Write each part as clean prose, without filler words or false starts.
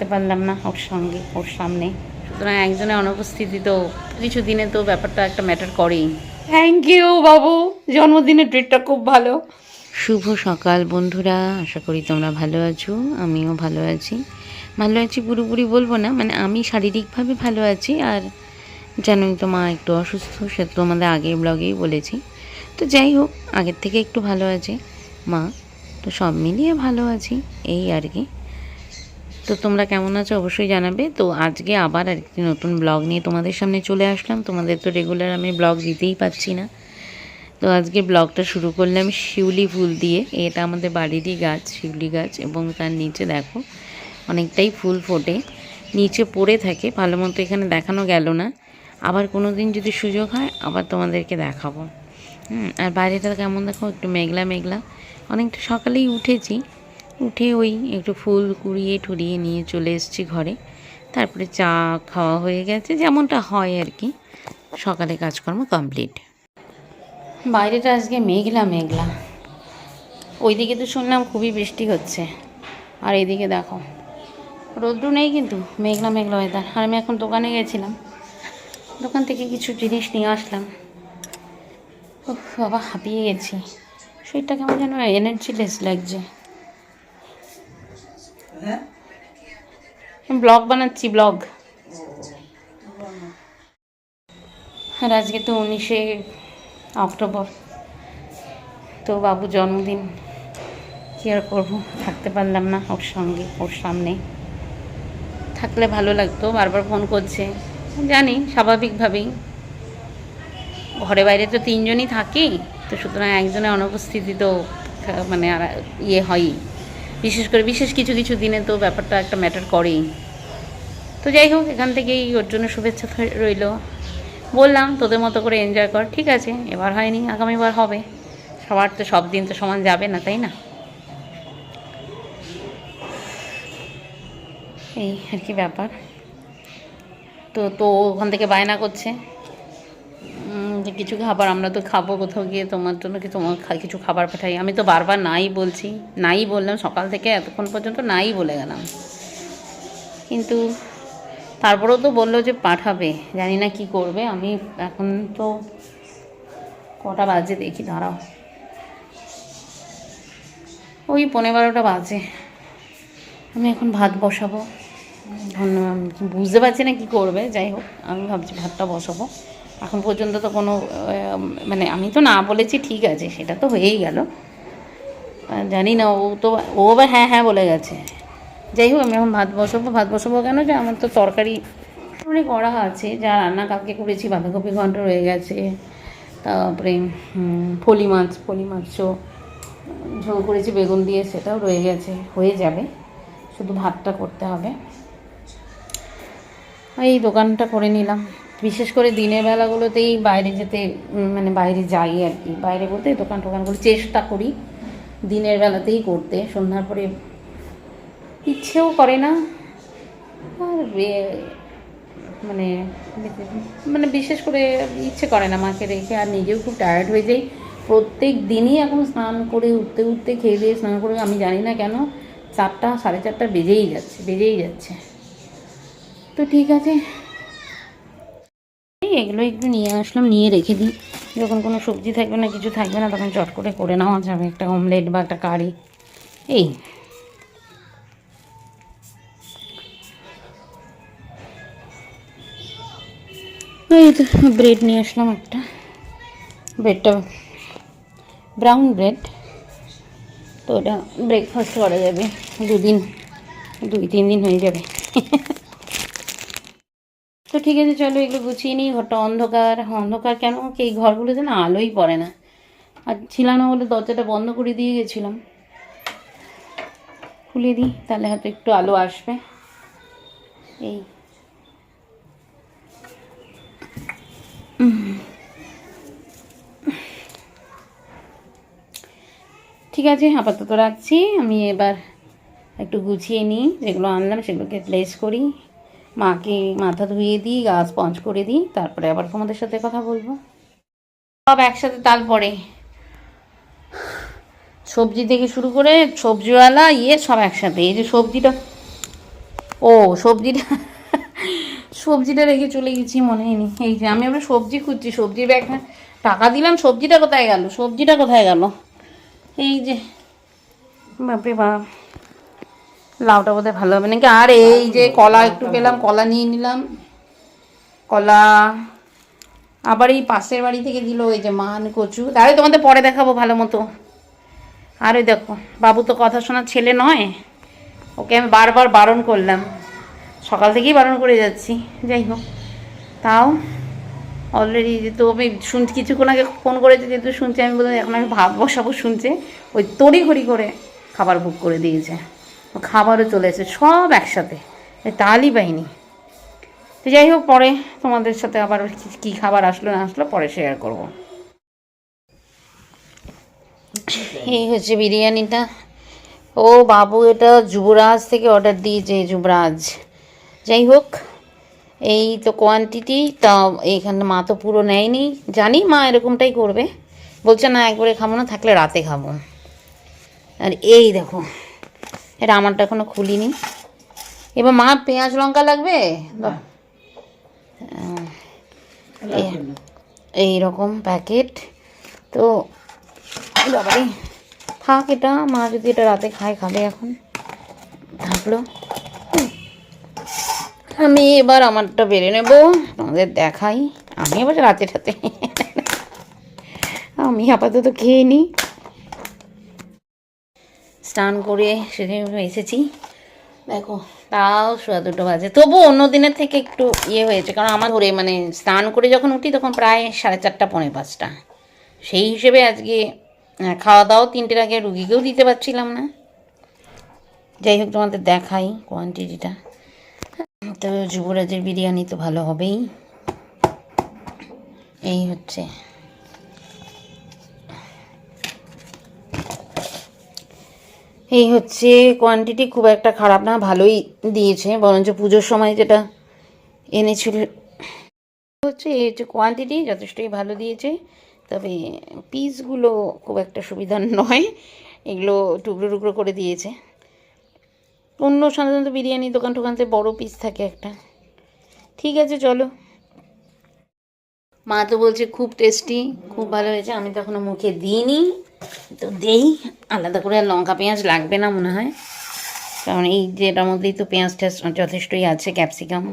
থাকতে পারলাম না ওর সঙ্গে, ওর সামনে। সুতরাং একজনের অনুপস্থিতি তো কিছু দিনে তো ব্যাপারটা একটা ম্যাটার করেই। থ্যাংক ইউ বাবু, জন্মদিনের ট্রিটটা খুব ভালো। শুভ সকাল বন্ধুরা, আশা করি তোমরা ভালো আছো, আমিও ভালো আছি। ভালো আছি পুরোপুরি বলবো না, মানে আমি শারীরিকভাবে ভালো আছি, আর জানোই তো মা একটু অসুস্থ, সে তো তোমাদের আগের ব্লগেই বলেছি। তো যাই হোক, আগের থেকে একটু ভালো আছে মা, তো সব মিলিয়ে ভালো আছি এই আর কি। তো তোমরা কেমন আছো অবশ্যই জানাবে। তো আজকে আবার একটি নতুন ব্লগ নিয়ে তোমাদের সামনে চলে আসলাম। তোমাদের তো রেগুলার আমি ব্লগ দিতেই পাচ্ছি না, তো আজকে ব্লগটা শুরু করলাম শিউলি ফুল দিয়ে। এটা আমাদের বাড়িরই গাছ, শিউলি গাছ, এবং তার নিচে দেখো অনেকটাই ফুল ফোটে, নিচে পড়ে থাকে, ভালো মতো এখানে দেখানো গেল না। আবার কোনো দিন যদি সুযোগ হয় আবার তোমাদেরকে দেখাবো। আর বাইরেটা কেমন দেখো, একটু মেঘলা মেঘলা। অনেকটা সকালেই উঠেছি, উঠে ওই একটু ফুল কুড়িয়ে ঠুরিয়ে নিয়ে চলে এসেছি ঘরে। তারপরে চা খাওয়া হয়ে গেছে, যেমনটা হয় আর কি, সকালে কাজকর্ম কমপ্লিট। বাইরেটা আজকে মেঘলা মেঘলা, ওইদিকে তো শুনলাম খুবই বৃষ্টি হচ্ছে, আর এইদিকে দেখো রোদ্রু নেই, কিন্তু মেঘলা মেঘলা ওয়েদার। আর আমি এখন দোকানে গেছিলাম, দোকান থেকে কিছু জিনিস নিয়ে আসলাম। ও বাবা, হাঁপিয়ে গেছি, শরীরটা কেমন যেন এনার্জি লেস লাগছে। ব্লগ বানাচ্ছি, ব্লগ। আর আজকে তো 19শে অক্টোবর, তো বাবু জন্মদিন, কী আর করবো, থাকতে পারলাম না ওর সঙ্গে, ওর সামনে। থাকলে ভালো লাগতো, বারবার ফোন করছে জানি, স্বাভাবিকভাবেই। ঘরে বাইরে তো তিনজনই থাকি, তো সুতরাং একজনের অনুপস্থিতি তো মানে ইয়ে হয়ই, বিশেষ করে বিশেষ কিছু কিছু দিনে তো ব্যাপারটা একটা ম্যাটার করেই। তো যাই হোক, এখান থেকেই ওর জন্য শুভেচ্ছা রইল। বললাম তোদের মতো করে এনজয় কর, ঠিক আছে, এবার হয়নি আগামীবার হবে। সবার তো সব দিন তো সমান যাবে না, তাই না? এই আর কি ব্যাপার। তো তো ওখান থেকে বায়না করছে যে কিছু খাবার আমরা তো খাবো কোথাও গিয়ে, তোমার জন্য কি তোমার কিছু খাবার পাঠাই। আমি তো বারবার নাই বলছি, নাই বললাম সকাল থেকে এতক্ষণ পর্যন্ত, নাই বলে গেলাম, কিন্তু তারপরেও তো বললো যে পাঠাবে, জানি না কি করবে। আমি এখন তো কটা বাজে দেখি, দাঁড়াও, ওই 11:15 বাজে। আমি এখন ভাত বসাবো, বুঝতে পারছি না কি করবে। যাই হোক, আমি ভাবছি ভাতটা বসাবো। এখন পর্যন্ত তো কোনো মানে আমি তো না বলেছি, ঠিক আছে, সেটা তো হয়েই গেল। জানি না, ও আবার হ্যাঁ হ্যাঁ বলে গেছে। যাই হোক, আমি এখন ভাত বসাবো। ভাত বসাবো কেন, যে আমার তো তরকারি অনেক করা আছে, যা রান্না কালকে করেছি, বাঁধাকপি ঘন্ট রয়ে গেছে, তারপরে ফলি মাছও ঝোল করেছি বেগুন দিয়ে, সেটাও রয়ে গেছে, হয়ে যাবে, শুধু ভাতটা করতে হবে। এই দোকানটা করে নিলাম, বিশেষ করে দিনের বেলাগুলোতেই বাইরে যেতে, মানে বাইরে যাই আর কি, বাইরে বলতে দোকানগুলো চেষ্টা করি দিনের বেলাতেই করতে, সন্ধ্যার পরে ইচ্ছেও করে না। আর মানে মানে বিশেষ করে ইচ্ছে করে না মাকে রেখে, আর নিজেও খুব টায়ার্ড হয়ে যাই প্রত্যেক দিনই। এখন স্নান করে উঠতে খেয়ে দিয়ে স্নান করে, আমি জানি না কেন 4টা 4:30 বেজেই যাচ্ছে। তো ঠিক আছে, এগুলো একটু নিয়ে আসলাম, নিয়ে রেখে দিই, যখন কোনো সবজি থাকবে না, কিছু থাকবে না, তখন চট করে নেওয়া যাবে একটা অমলেট বা একটা কারি। এই তো ব্রেড নিয়ে আসলাম একটা, ব্রেডটা ব্রাউন ব্রেড, তো ওটা ব্রেকফাস্ট করা যাবে 2-3 দিন হয়ে যাবে। তো ঠিক আছে, চলো এগুলো গুছিয়ে নিই। ঘরটা অন্ধকার কেন, এই ঘরগুলোতে না আলোই পড়ে না, আর ছিলাম না বলে দরজাটা বন্ধ করে দিয়ে গেছিলাম। খুলে দিই, তাহলে হয়তো একটু আলো আসবে। এই ঠিক আছে, আপাতত রাখছি। আমি এবার একটু গুছিয়ে নিই, যেগুলো আনলাম সেগুলোকে প্লেস করি, মাকে মাথা ধুয়ে দিই, গা স্পঞ্জ করে দিই, তারপরে আবার তোমাদের সাথে কথা বলবো। সব একসাথে, তারপরে সবজি থেকে শুরু করে সবজিওয়ালা সব একসাথে। এই যে সবজিটা ও সবজিটা সবজিটা রেখে চলে গেছি, মনে হয়নি। এই যে আমি আবার সবজি খুঁজছি, সবজির ব্যাগ টাকা দিলাম, সবজিটা কোথায় গেল, সবজিটা কোথায় গেল? এই যে বাপরে বাপ, লাউটা বোধহয় ভালো হবে নাকি। আর এই যে কলা একটু পেলাম, কলা নিয়ে নিলাম। কলা আবার এই পাশের বাড়ি থেকে দিল, ওই যে মান কচু, তাহলে তোমাদের পরে দেখাবো ভালো মতো। আর ওই দেখো, বাবু তো কথা শোনার ছেলে নয়, ওকে আমি বারবার বারণ করলাম, সকাল থেকেই বারণ করে যাচ্ছি। যাই হোক, তাও অলরেডি তো আমি শুনছি, কিছুক্ষণ আগে ফোন করেছে যেহেতু শুনছি, আমি বললাম এখন আমি ভাত বসাবো, শুনছে, ওই তড়িঘড়ি করে খাবার বুক করে দিয়েছে, খাবারও চলে এসেছে সব একসাথে, তালই পাইনি। তো যাই হোক, পরে তোমাদের সাথে আবার কী খাবার আসলো না আসলো পরে শেয়ার করব। এই হচ্ছে বিরিয়ানিটা। ও বাবু এটা যুবরাজ থেকে অর্ডার দিয়েছে, যুবরাজ। যাই হোক, এই তো কোয়ান্টিটি, তা এইখানে মা তো পুরো নেয়নি, জানি মা এরকমটাই করবে, বলছে না একবারে খাবো না, থাকলে রাতে খাবো। আর এই দেখো, এটা আমারটা এখনো খুলিনি। এবার মা পেঁয়াজ লঙ্কা লাগবে, এই রকম প্যাকেট। তো বাবারে থাক, এটা মা যদি এটা রাতে খাবে, এখন থাকলো। আমি এবার আমারটা বেড়ে নেবো, তোমাদের দেখাই। আমি এবার রাতে আমি আপাতত খেয়ে নিই। স্নান করে সেরে এসেছি, দেখো তাও 2:30 বাজে, তবু অন্য দিনের থেকে একটু ইয়ে হয়েছে, কারণ আমার ধরে মানে স্নান করে যখন উঠি তখন প্রায় 4:30 পৌনে 5টা। সেই হিসেবে আজকে খাওয়া দাওয়া 3টের আগে রুগীকেও দিতে পারছিলাম না। যাই হোক, তোমাদের দেখাই কোয়ান্টিটিটা। তো যুবরাজের বিরিয়ানি তো ভালো হবেই। এই হচ্ছে, এই হচ্ছে কোয়ান্টিটি, খুব একটা খারাপ না, ভালোই দিয়েছে, বরঞ্চ পুজোর সময় যেটা এনেছিল হচ্ছে এই হচ্ছে কোয়ান্টিটি, যথেষ্টই ভালো দিয়েছে। তবে পিসগুলো খুব একটা সুবিধা নয়, এগুলো টুকরো টুকরো করে দিয়েছে। অন্য সাধারণত বিরিয়ানি দোকান টোকানতে বড় পিস থাকে একটা। ঠিক আছে, চলো। মা তো বলছে খুব টেস্টি, খুব ভালো হয়েছে, আমি তো এখনো মুখে দিইনি, তো দেই। আলাদা করে আর লঙ্কা পেঁয়াজ লাগবে না মনে হয়, কারণ এই যে এটার মধ্যেই তো পেঁয়াজটা যথেষ্টই আছে, ক্যাপসিকাম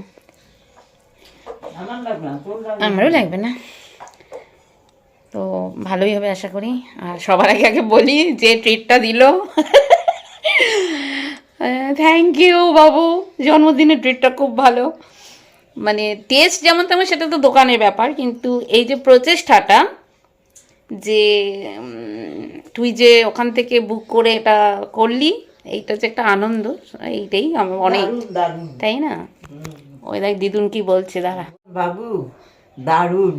আমারও লাগবে না, তো ভালোই হবে আশা করি। আর সবার আগে আগে বলি, যে ট্রিটটা দিল থ্যাংক ইউ বাবু, জন্মদিনের ট্রিটটা খুব ভালো। মানে টেস্ট যেমন তেমন সেটা তো দোকানের ব্যাপার, কিন্তু এই যে প্রচেষ্টাটা, যে তুই যে ওখান থেকে বুক করে এটা করলি, এইটা যে একটা আনন্দ, এইটাই আমার অনেক, তাই না? ওই দেখ দিদুন কি বলছে, দাঁড়া বাবু, দারুণ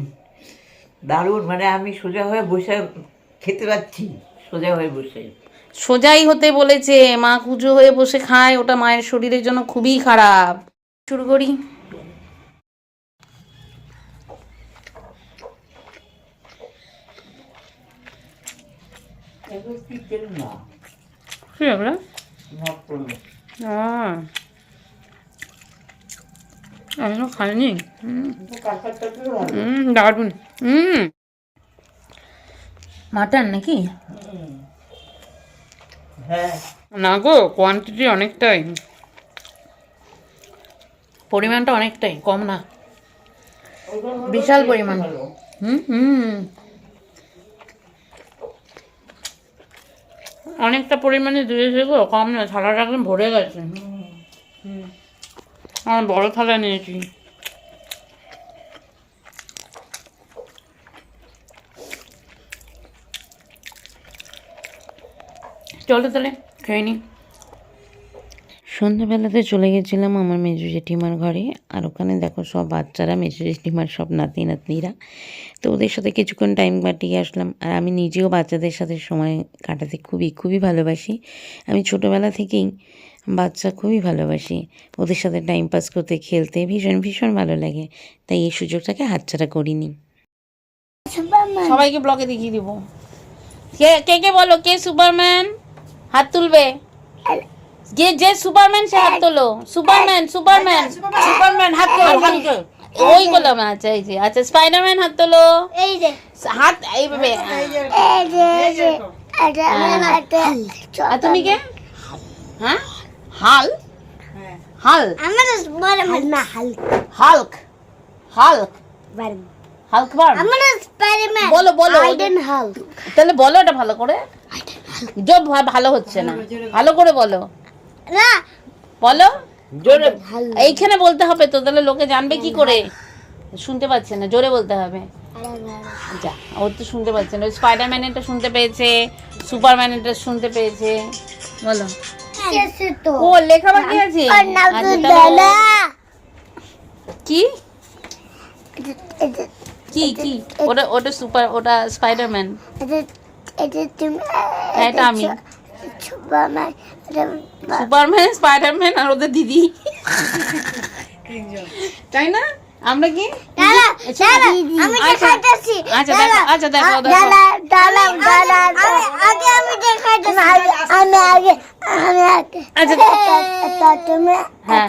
দারুণ, মানে আমি সোজা হয়ে বসে খেতে পাচ্ছি, সোজা হয়ে বসে। সোজাই হতে বলেছে, মা কুজো হয়ে বসে খায়, ওটা মায়ের শরীরের জন্য খুবই খারাপ। শুরু করি। কি হবে? এখনো খাইনি। দারুন। মাটন নাকি? হ্যাঁ না গো, কোয়ান্টিটি অনেকটাই, পরিমাণটা অনেকটাই কম না, বিশাল পরিমাণ। অনেকটা পরিমাণে দিয়েছে গো, কম না, থালাটা একদম ভরে গেছে। আমার বড় থালা নিয়েছি। চলো তাহলে খেয়ে নি। সন্ধ্যাবেলাতে চলে গেছিলাম আমার মেজো জেঠিমার ঘরে, আর ওখানে দেখো সব বাচ্চারা, মেজো জেঠিমার সব নাতি নাতনিরা, তো ওদের সাথে কিছুক্ষণ টাইম কাটিয়ে আসলাম। আর আমি নিজেও বাচ্চাদের সাথে সময় কাটাতে খুবই খুবই ভালোবাসি। আমি ছোটোবেলা থেকেই বাচ্চা খুবই ভালোবাসি, ওদের সাথে টাইম পাস করতে, খেলতে ভীষণ ভীষণ ভালো লাগে, তাই এই সুযোগটাকে হাতছাড়া করিনি। সবাইকে ব্লগে দেখিয়ে দিব। কে কে কে বলো, কে সুপারম্যান? হাত তুলবে। যে সুপারম্যান সে হাত তোলো, সুপারম্যান সুপারম্যান সুপারম্যান হাত তোলো, হাত তোলো। ওই করলাম, আচ্ছা এই যে, আচ্ছা স্পাইডারম্যান হাত তোলো, এই যে হাত এইভাবে। আর তুমি কে? হ্যাঁ হাল হাল আমার স্পাইডারম্যান না হাল্ক হাল্ক হাল্ক হাল্ক বার। আমার স্পাইডারম্যান বলো বলো, আইডেন হাল্ক তাহলে বলো এটা ভালো করে। জব ভালো হচ্ছে না, ভালো করে বলো, না বলো জোরে। এইখানে বলতে হবে তো, তাহলে লোকে জানবে কি করে? শুনতে পাচ্ছে না, জোরে বলতে হবে। যা, ওর তো শুনতে পাচ্ছে না। স্পাইডারম্যানেরটা শুনতে পেয়েছে, সুপারম্যানেরটা শুনতে পেয়েছে। বলো। কেসে তো ও লেখা বাকি আছে। আর নাও তো আচ্ছা, দাদা তাহলে কি কি কি? ওটা ওটা সুপার, ওটা স্পাইডারম্যান, এটা তুমি এটা আমি। সুপারম্যান সুপারম্যান, স্পাইডারম্যান আর ওদের দিদি, তাই না? আমরা কি? দাদা দাদা আমি আচ্ছা, দেখাইতেছি আচ্ছা দেখো, আচ্ছা দেখো দেখো। দাদা দাদা দাদা আগে আমি দেখাইতেছি আমি আগে আচ্ছা এটা তুমি হ্যাঁ।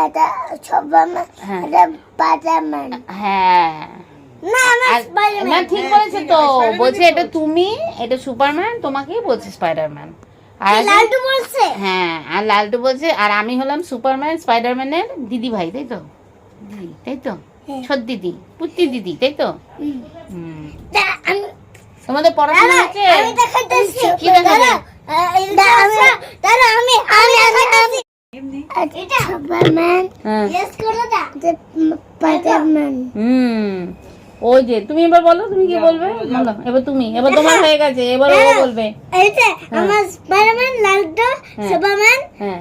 এটা সুপারম্যান হ্যাঁ। এটা স্পাইডারম্যান হ্যাঁ না আমি আর- স্পাইডারম্যান না ঠিক বলেছে তো, বলছে এটা তুমি, এটা সুপারম্যান, তোমাকেই বলছে স্পাইডারম্যান। আর লালটু বলছে হ্যাঁ, আর লালটু বলছে, আর আমি হলাম সুপারম্যান স্পাইডারম্যানের দিদি ভাই, তাই তো? দিদি, তাই তো? ছোট দিদি, পুত্তি দিদি, তাই তো? হুম। আমি তোমাদের পড়াশোনা দাদা হচ্ছে? আমি দেখাইতেছি কি দেখাবে? দাদা আমি দেখাইতেছি এটা সুপারম্যান হ্যাঁ। ইয়েস করে দা স্পাইডারম্যান হুম, ওই যে তুমি এবার বলো, তুমি কি বলবে? বলো এবার তুমি, এবার তোমার হয়ে গেছে, এবার ও বলবে। এই যে আমার স্পাইডারম্যান লালটু সুপারম্যান হ্যাঁ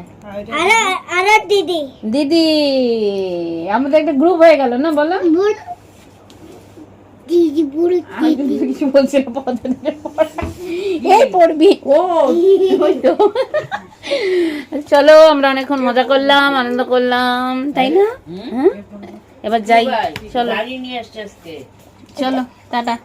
আর আর দিদি দিদি, আমাদের একটা গ্রুপ হয়ে গেল না, বলো। বুড় দিদি বুড়ি আমি তো কিছু বলছি না, পদ্ধতির পর। এই পড়বি ও, ওই তো। চলো, আমরা অনেকক্ষণ মজা করলাম, আনন্দ করলাম, তাই না? হ্যাঁ, এবার যাই, চলো চলো, টাটা।